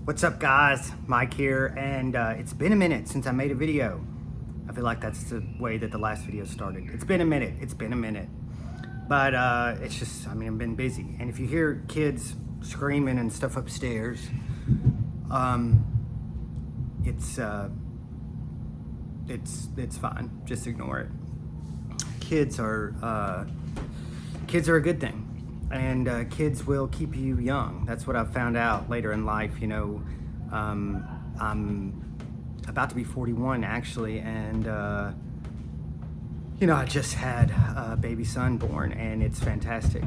What's up, guys? Mike here, and it's been a minute since I made a video. I feel like that's the way that the last video started. It's been a minute. But it's just, I've been busy. And if you hear kids screaming and stuff upstairs, it's fine. Just ignore it. Kids are a good thing. And kids will keep you young. That's what I've found out later in life. I'm about to be 41 actually, and I just had a baby son born, and it's fantastic.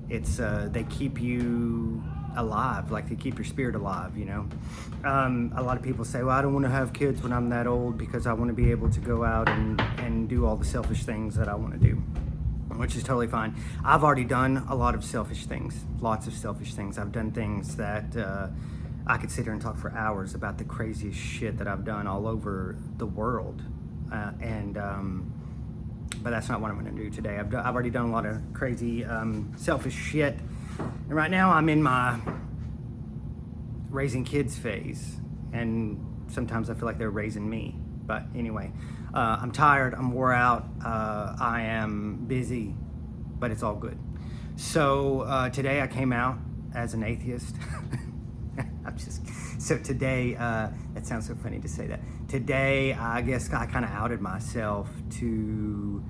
They keep you alive, like they keep your spirit alive. A lot of people say, well, I don't want to have kids when I'm that old because I want to be able to go out and do all the selfish things that I want to do, which is totally fine. I've already done a lot of selfish things, lots of selfish things. I've done things that I could sit here and talk for hours about the craziest shit that I've done all over the world. But that's not what I'm going to do today. I've already done a lot of crazy, selfish shit. And right now I'm in my raising kids phase. And sometimes I feel like they're raising me. But anyway, I'm tired, I'm wore out, I am busy, but it's all good. So today I came out as an atheist. So today, that sounds so funny to say that. Today, I guess I kind of outed myself to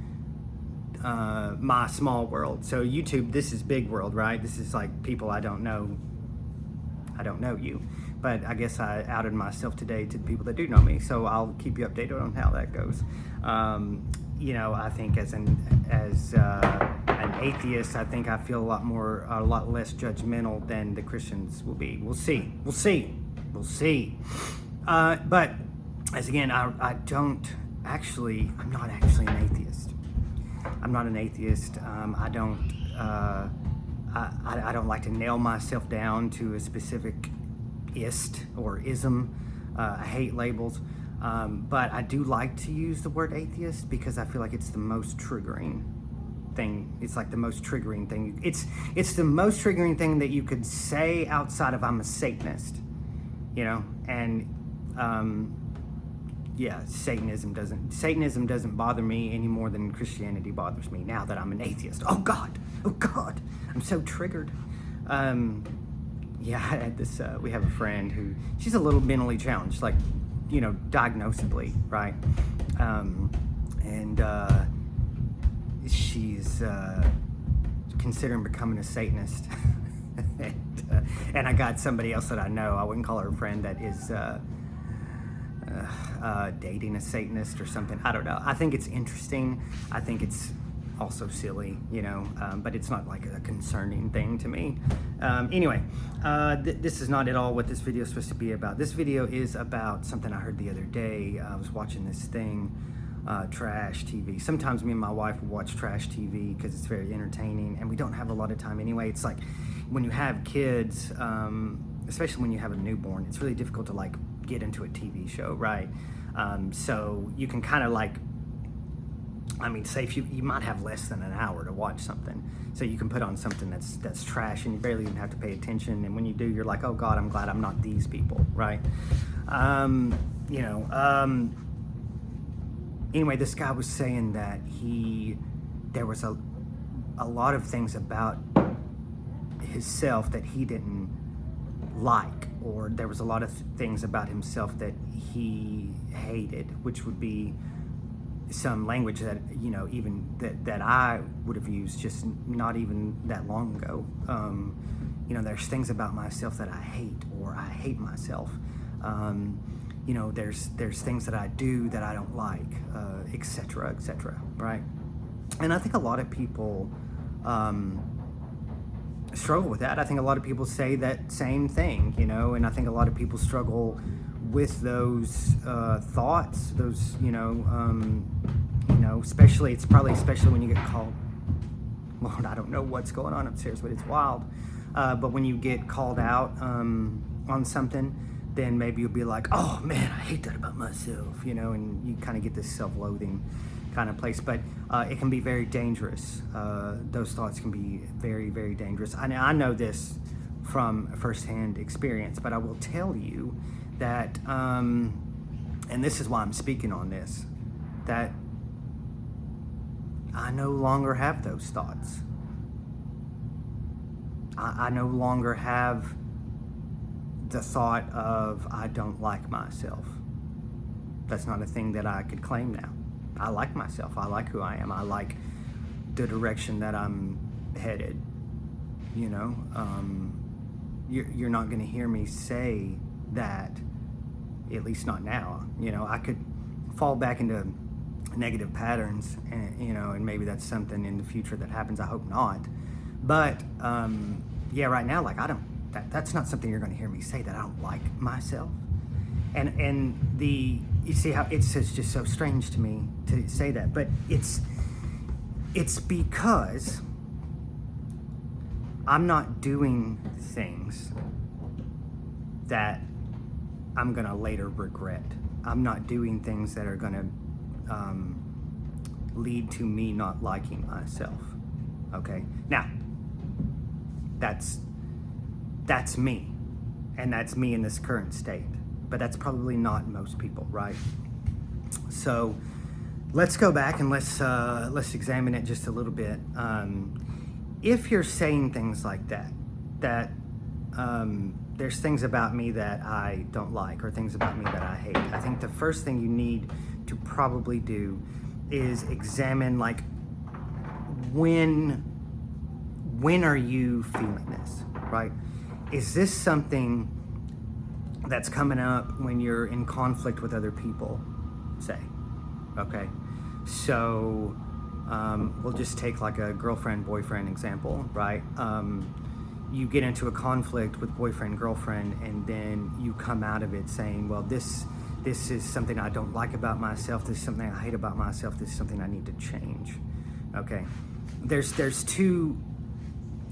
my small world. So YouTube, this is big world, right? This is like people I don't know. I don't know you. But I guess I outed myself today to the people that do know me. So I'll keep you updated on how that goes. I think as an atheist, I think I feel a lot less judgmental than the Christians will be. We'll see. But as again, I'm not actually an atheist. I'm not an atheist. I don't like to nail myself down to a specific ist or ism. I hate labels. But I do like to use the word atheist because I feel like it's the most triggering thing. It's like the most triggering thing. It's the most triggering thing that you could say outside of I'm a Satanist, and Satanism doesn't bother me any more than Christianity bothers me now that I'm an atheist. Oh God, I'm so triggered. I had this, we have a friend who, she's a little mentally challenged, like, diagnosably, right? She's considering becoming a Satanist. And I got somebody else that I know, I wouldn't call her a friend, that is dating a Satanist or something. I don't know. I think it's interesting. I think it's also silly, but it's not like a concerning thing to me. Anyway, this is not at all what this video is supposed to be about. This video is about something I heard the other day. I was watching this thing, trash TV. Sometimes me and my wife will watch trash TV because it's very entertaining, and we don't have a lot of time anyway. It's like when you have kids, especially when you have a newborn, it's really difficult to like get into a TV show, right? So you can kind of like, say if you might have less than an hour to watch something, so you can put on something that's trash and you barely even have to pay attention, and when you do, you're like, oh God, I'm glad I'm not these people, right? Anyway, this guy was saying that there was a lot of things about himself that he didn't like, or there was a lot of things about himself that he hated, which would be some language that even that I would have used just not even that long ago. There's things about myself that I hate, or I hate myself. There's things that I do that I don't like, etc., right? And I think a lot of people struggle with that. I think a lot of people say that same thing, and I think a lot of people struggle with those thoughts, those, especially when you get called, Lord, I don't know what's going on upstairs, but it's wild. But when you get called out on something, then maybe you'll be like, oh man, I hate that about myself, and you kind of get this self-loathing kind of place. But it can be very dangerous. Those thoughts can be very, very dangerous. I know this from firsthand experience, but I will tell you that, and this is why I'm speaking on this, that I no longer have those thoughts. I no longer have the thought of I don't like myself. That's not a thing that I could claim now. I like myself. I like who I am. I like the direction that I'm headed. You know, you're not going to hear me say that, at least not now. You know, I could fall back into negative patterns, and you know, and maybe that's something in the future that happens. I hope not. But yeah, right now, like that's not something you're going to hear me say, that I don't like myself. And you see how it's just so strange to me to say that, but it's because I'm not doing things that I'm going to later regret. I'm not doing things that are going to lead to me not liking myself. Okay? Now, that's me. And that's me in this current state. But that's probably not most people, right? So let's go back and let's examine it just a little bit. If you're saying things like that there's things about me that I don't like, or things about me that I hate, I think the first thing you need to probably do is examine, like, when are you feeling this, right? Is this something that's coming up when you're in conflict with other people, say? Okay, so we'll just take like a girlfriend-boyfriend example, right? You get into a conflict with boyfriend-girlfriend, and then you come out of it saying, well, this is something I don't like about myself, this is something I hate about myself, this is something I need to change. Okay, there's two,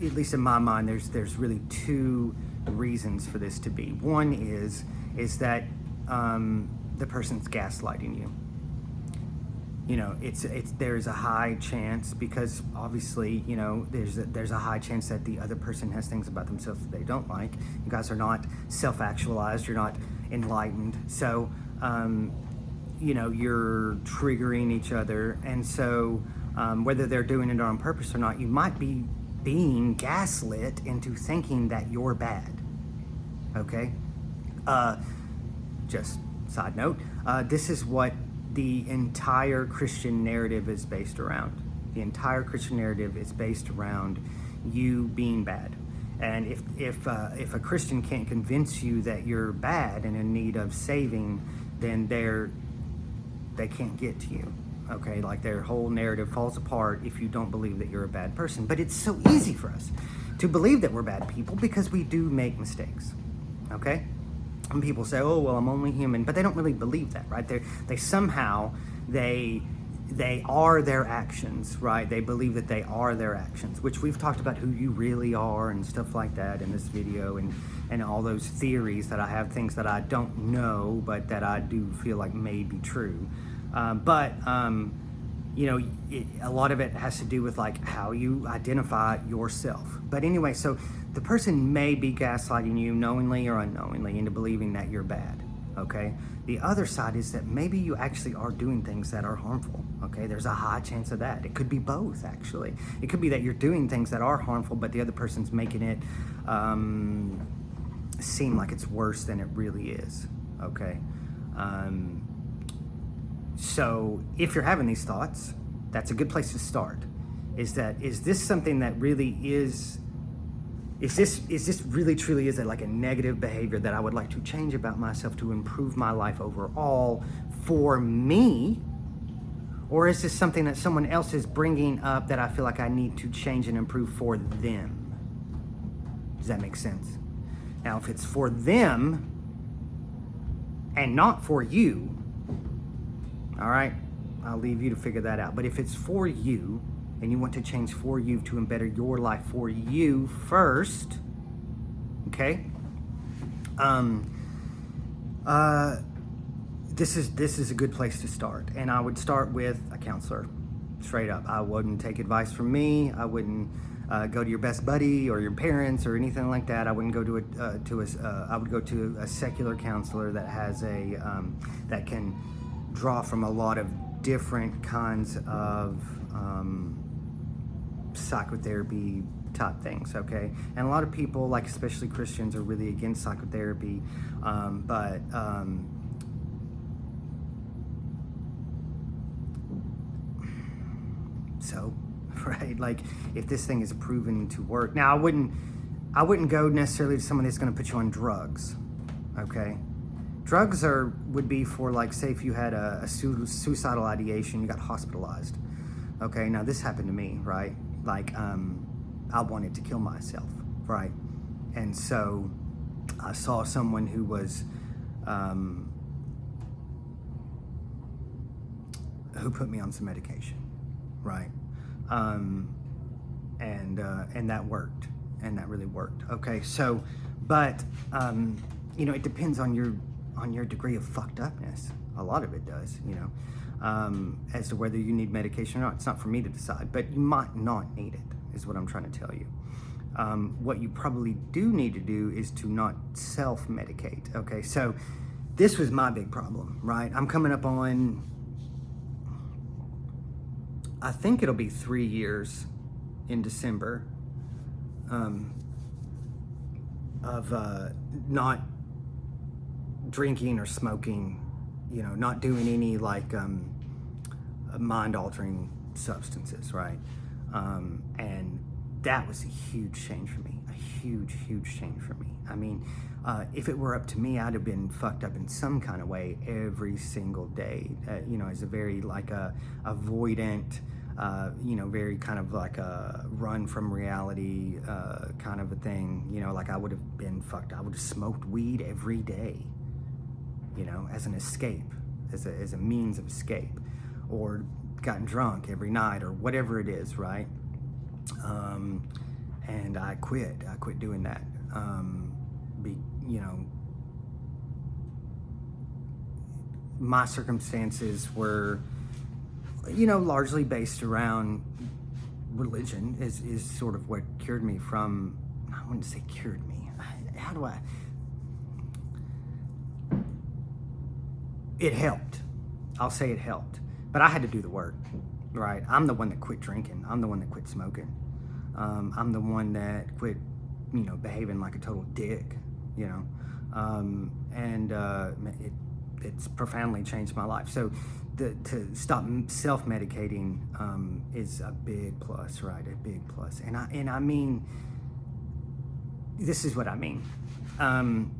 at least in my mind, there's really two reasons for this to be. One is that the person's gaslighting you. You know, there's a high chance, because obviously, you know, there's a high chance that the other person has things about themselves that they don't like. You guys are not self-actualized, you're not enlightened, so you know, you're triggering each other, and so whether they're doing it on purpose or not, you might be being gaslit into thinking that you're bad. Okay? Just side note, this is what the entire Christian narrative is based around. The entire Christian narrative is based around you being bad. And if a Christian can't convince you that you're bad and in need of saving, then they can't get to you. Okay, like their whole narrative falls apart if you don't believe that you're a bad person. But it's so easy for us to believe that we're bad people because we do make mistakes. Okay? And people say, oh, well, I'm only human, but they don't really believe that, right? They somehow, they are their actions, right? They believe that they are their actions, which we've talked about who you really are and stuff like that in this video, and all those theories that I have, things that I don't know, but that I do feel like may be true. You know, a lot of it has to do with like how you identify yourself. But anyway, so the person may be gaslighting you knowingly or unknowingly into believing that you're bad, okay? The other side is that maybe you actually are doing things that are harmful, okay? There's a high chance of that. It could be both, actually. It could be that you're doing things that are harmful, but the other person's making it seem like it's worse than it really is, okay? So if you're having these thoughts, that's a good place to start. Is this something that really is this really truly is like a negative behavior that I would like to change about myself to improve my life overall for me? Or is this something that someone else is bringing up that I feel like I need to change and improve for them? Does that make sense? Now, if it's for them and not for you, all right, I'll leave you to figure that out. But if it's for you and you want to change for you to better your life for you first, okay? This is a good place to start, and I would start with a counselor, straight up. I wouldn't take advice from me. I wouldn't go to your best buddy or your parents or anything like that. I wouldn't go I would go to a secular counselor that has that can draw from a lot of different kinds of psychotherapy type things, okay? And a lot of people, like especially Christians, are really against psychotherapy, so, right? Like, if this thing is proven to work, now I wouldn't go necessarily to someone that's going to put you on drugs, okay? Drugs would be for, like, say if you had a suicidal ideation, you got hospitalized, okay? Now this happened to me, right? Like, I wanted to kill myself, right? And so I saw someone who was, who put me on some medication, right? And that worked, and that really worked. Okay, so, but you know, it depends on your degree of fucked upness. A lot of it does, you know, as to whether you need medication or not. It's not for me to decide, but you might not need it, is what I'm trying to tell you. What you probably do need to do is to not self-medicate. Okay, so this was my big problem, right? I'm coming up on, I think it'll be 3 years in December of not drinking or smoking, you know, not doing any like mind-altering substances, right? And that was a huge change for me, a huge change for me. I mean, if it were up to me, I'd have been fucked up in some kind of way every single day, you know, as a very like avoidant, you know, very kind of like a run from reality kind of a thing, you know, like I would have been fucked. I would have smoked weed every day, you know, as an escape, as a means of escape, or gotten drunk every night or whatever it is, right? And I quit doing that. You know, my circumstances were, you know, largely based around religion is sort of what cured me from, I wouldn't say cured me. How do I? It helped. I'll say it helped. But I had to do the work, right? I'm the one that quit drinking. I'm the one that quit smoking. I'm the one that quit, you know, behaving like a total dick, you know. It's profoundly changed my life. So to stop self-medicating is a big plus, right? A big plus. And I mean, this is what I mean. Am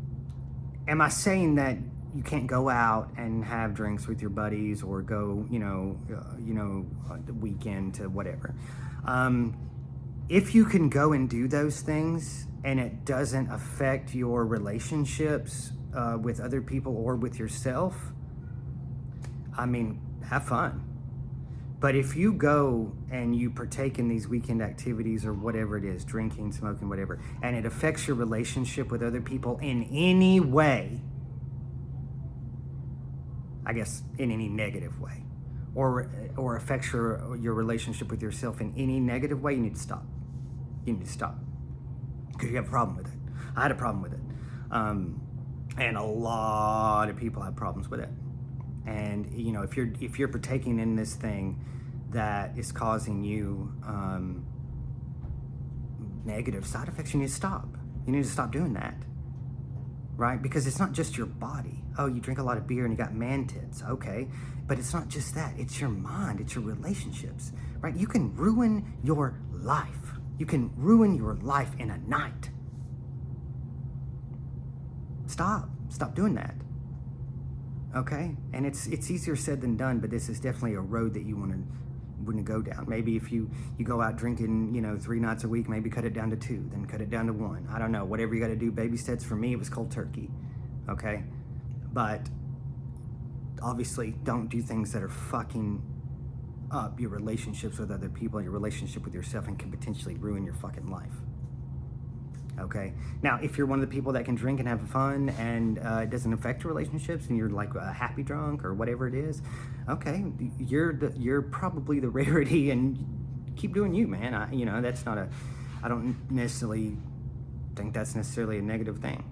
I saying that you can't go out and have drinks with your buddies or go, the weekend to whatever? If you can go and do those things and it doesn't affect your relationships with other people or with yourself, I mean, have fun. But if you go and you partake in these weekend activities or whatever it is, drinking, smoking, whatever, and it affects your relationship with other people in any way, I guess in any negative way, or affects your relationship with yourself in any negative way, you need to stop. You need to stop, because you have a problem with it. I had a problem with it, and a lot of people have problems with it. And you know, if you're partaking in this thing that is causing you negative side effects, you need to stop. You need to stop doing that, right? Because it's not just your body. Oh, you drink a lot of beer and you got man tits, okay? But it's not just that. It's your mind. It's your relationships, right? You can ruin your life. You can ruin your life in a night. Stop doing that. Okay? And it's easier said than done, but this is definitely a road that you wouldn't go down. Maybe if you go out drinking, 3 nights a week, maybe cut it down to 2, then cut it down to 1. I don't know. Whatever you got to do, baby steps. For me, it was cold turkey. Okay? But obviously, don't do things that are fucking up your relationships with other people, your relationship with yourself, and can potentially ruin your fucking life. Okay? Now, if you're one of the people that can drink and have fun and it doesn't affect your relationships and you're like a happy drunk or whatever it is, okay, you're probably the rarity, and keep doing you, man. That's not I don't necessarily think that's necessarily a negative thing,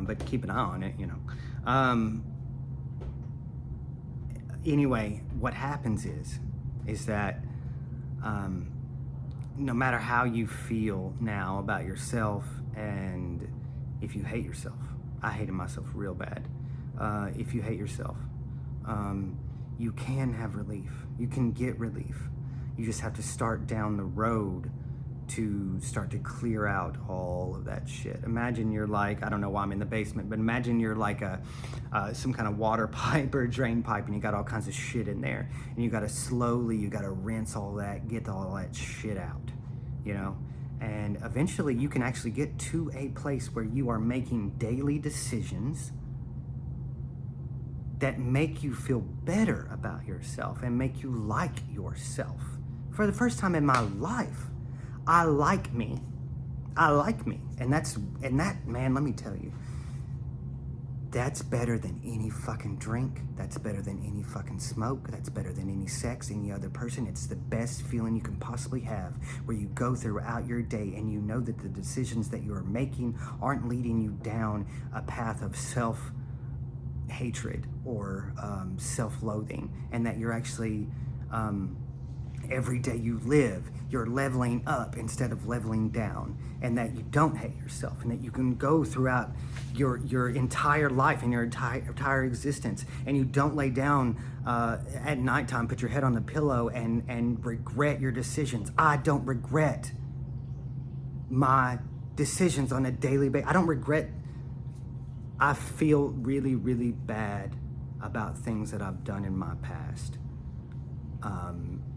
but keep an eye on it, Anyway, what happens is that no matter how you feel now about yourself, and if you hate yourself, I hated myself real bad. If you hate yourself, you can have relief. You can get relief. You just have to start down the road to start to clear out all of that shit. Imagine you're like, I don't know why I'm in the basement, but imagine you're like some kind of water pipe or drain pipe, and you got all kinds of shit in there, and you got to rinse all that, get all that shit out, and eventually you can actually get to a place where you are making daily decisions that make you feel better about yourself and make you like yourself. For the first time in my life, I like me. And that, man, let me tell you, that's better than any fucking drink. That's better than any fucking smoke. That's better than any sex, any other person. It's the best feeling you can possibly have, where you go throughout your day and you know that the decisions that you are making aren't leading you down a path of self-hatred or self-loathing, and that you're actually, every day you live, you're leveling up instead of leveling down, and that you don't hate yourself, and that you can go throughout your entire life and your entire existence, and you don't lay down at nighttime, put your head on the pillow and regret your decisions. I don't regret my decisions on a daily basis. I don't regret. I feel really, really bad about things that I've done in my past.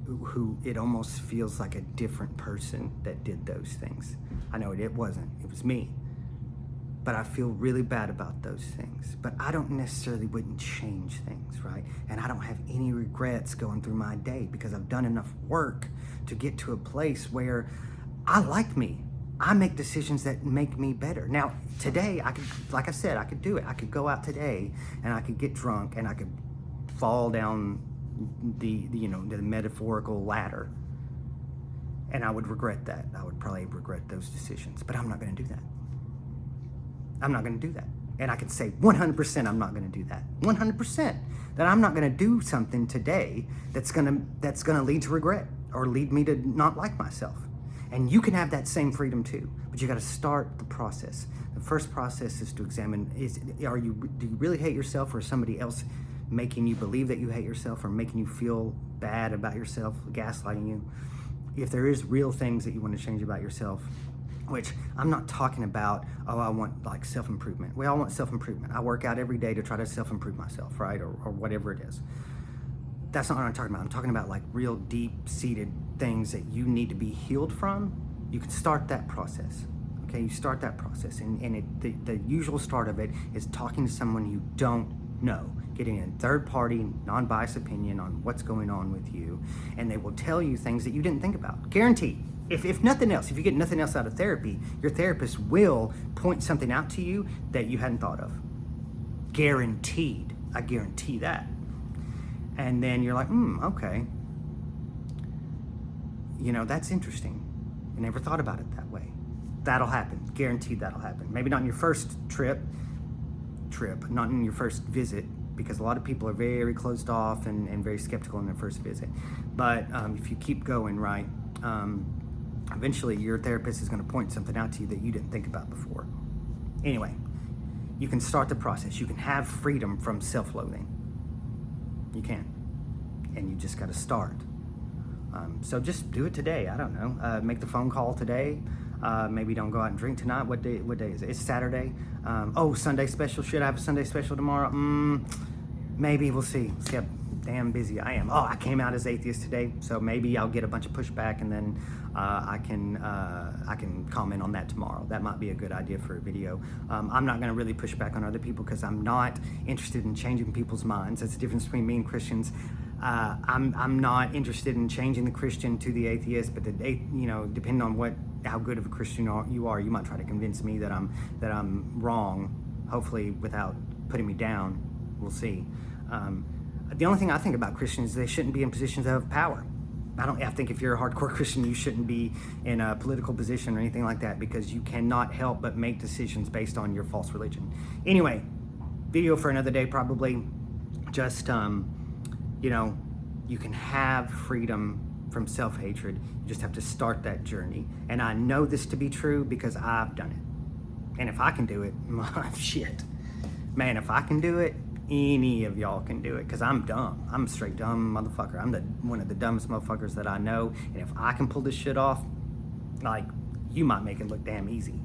Who it almost feels like a different person that did those things. I know it wasn't, it was me. But I feel really bad about those things. But I don't necessarily wouldn't change things, right? And I don't have any regrets going through my day because I've done enough work to get to a place where I like me. I make decisions that make me better. Now, today, I could, like I said, I could do it. I could go out today and I could get drunk and I could fall down the metaphorical ladder, and I would regret that. I would probably regret those decisions, but I'm not going to do that. I'm not going to do that. And I can say 100% I'm not going to do that. 100% that I'm not going to do something today that's going to lead to regret or lead me to not like myself. And you can have that same freedom too, but you got to start the process. The first process is to examine: do you really hate yourself, or somebody else making you believe that you hate yourself, or making you feel bad about yourself, gaslighting you? If there is real things that you want to change about yourself, which I'm not talking about, I want like self-improvement. We all want self-improvement. I work out every day to try to self-improve myself, right? Or whatever it is. That's not what I'm talking about. I'm talking about like real deep-seated things that you need to be healed from. You can start that process. Okay, you start that process, and the usual start of it is talking to someone you don't know, getting a third-party, non-biased opinion on what's going on with you, and they will tell you things that you didn't think about. Guaranteed. If nothing else, if you get nothing else out of therapy, your therapist will point something out to you that you hadn't thought of. Guaranteed. I guarantee that. And then you're like, okay. That's interesting. I never thought about it that way. That'll happen. Guaranteed that'll happen. Maybe not in your first trip, not in your first visit, because a lot of people are very closed off and very skeptical in their first visit. But if you keep going, right, eventually your therapist is going to point something out to you that you didn't think about before. Anyway, you can start the process. You can have freedom from self-loathing. You can. And you just got to start. So just do it today. I don't know. Make the phone call today. Maybe don't go out and drink tonight. What day is it? It's Saturday. Sunday special. Should I have a Sunday special tomorrow? Maybe. We'll see. See how damn busy I am. I came out as atheist today, so maybe I'll get a bunch of pushback, and then I can comment on that tomorrow. That might be a good idea for a video. I'm not going to really push back on other people because I'm not interested in changing people's minds. That's the difference between me and Christians. I'm not interested in changing the Christian to the atheist, but depending on how good of a Christian you are, you might try to convince me that I'm wrong. Hopefully, without putting me down. We'll see. The only thing I think about Christians is they shouldn't be in positions of power. I think if you're a hardcore Christian, you shouldn't be in a political position or anything like that, because you cannot help but make decisions based on your false religion. Anyway, video for another day probably. Just, you know, you can have freedom from self-hatred. You just have to start that journey. And I know this to be true because I've done it. And if I can do it, shit. Man, if I can do it, any of y'all can do it, because I'm dumb. I'm a straight dumb motherfucker. I'm one of the dumbest motherfuckers that I know. And if I can pull this shit off, like, you might make it look damn easy.